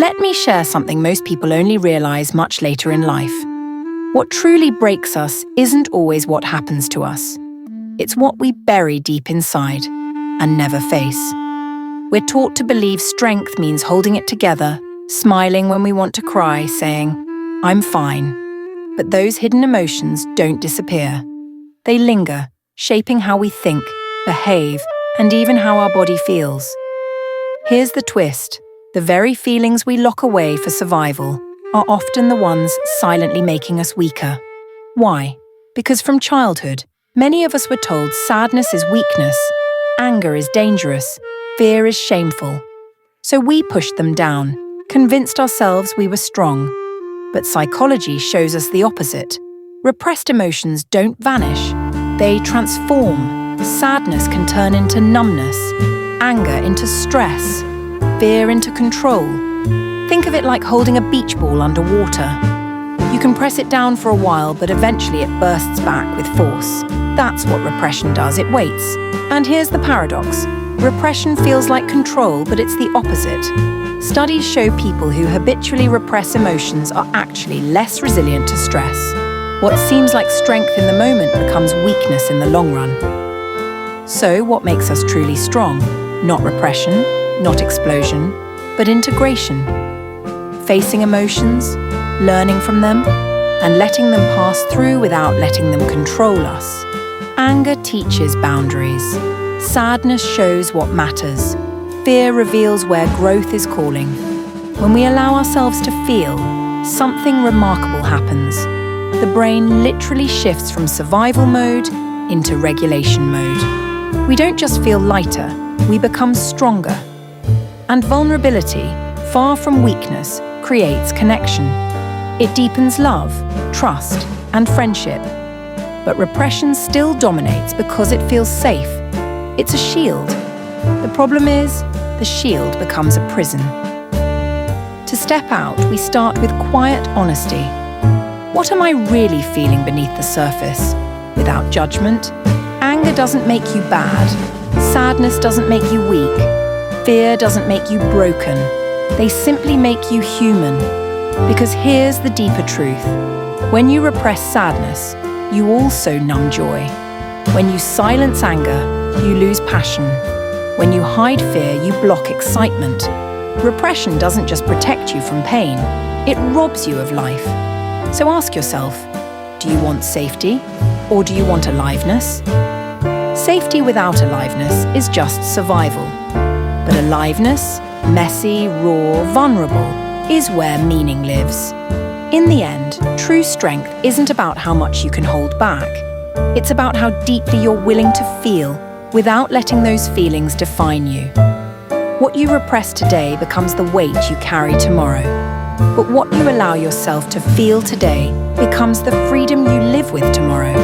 Let me share something most people only realize much later in life. What truly breaks us isn't always what happens to us. It's what we bury deep inside and never face. We're taught to believe strength means holding it together, smiling when we want to cry, saying, "I'm fine." But those hidden emotions don't disappear. They linger, shaping how we think, behave, and even how our body feels. Here's the twist. The very feelings we lock away for survival are often the ones silently making us weaker. Why? Because from childhood, many of us were told sadness is weakness, anger is dangerous, fear is shameful. So we pushed them down, convinced ourselves we were strong. But psychology shows us the opposite. Repressed emotions don't vanish, they transform. Sadness can turn into numbness, anger into stress, fear into control. Think of it like holding a beach ball underwater. You can press it down for a while, but eventually it bursts back with force. That's what repression does, it waits. And here's the paradox. Repression feels like control, but it's the opposite. Studies show people who habitually repress emotions are actually less resilient to stress. What seems like strength in the moment becomes weakness in the long run. So what makes us truly strong? Not repression, not explosion, but integration. Facing emotions, learning from them, and letting them pass through without letting them control us. Anger teaches boundaries. Sadness shows what matters. Fear reveals where growth is calling. When we allow ourselves to feel, something remarkable happens. The brain literally shifts from survival mode into regulation mode. We don't just feel lighter, we become stronger. And vulnerability, far from weakness, creates connection. It deepens love, trust, and friendship. But repression still dominates because it feels safe. It's a shield. The problem is, the shield becomes a prison. To step out, we start with quiet honesty. What am I really feeling beneath the surface? Without judgment. Anger doesn't make you bad. Sadness doesn't make you weak. Fear doesn't make you broken. They simply make you human. Because here's the deeper truth. When you repress sadness, you also numb joy. When you silence anger, you lose passion. When you hide fear, you block excitement. Repression doesn't just protect you from pain, it robs you of life. So ask yourself, do you want safety or do you want aliveness? Safety without aliveness is just survival. But aliveness, messy, raw, vulnerable, is where meaning lives. In the end, true strength isn't about how much you can hold back. It's about how deeply you're willing to feel without letting those feelings define you. What you repress today becomes the weight you carry tomorrow. But what you allow yourself to feel today becomes the freedom you live with tomorrow.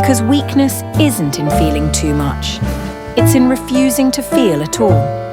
Because weakness isn't in feeling too much. It's in refusing to feel at all.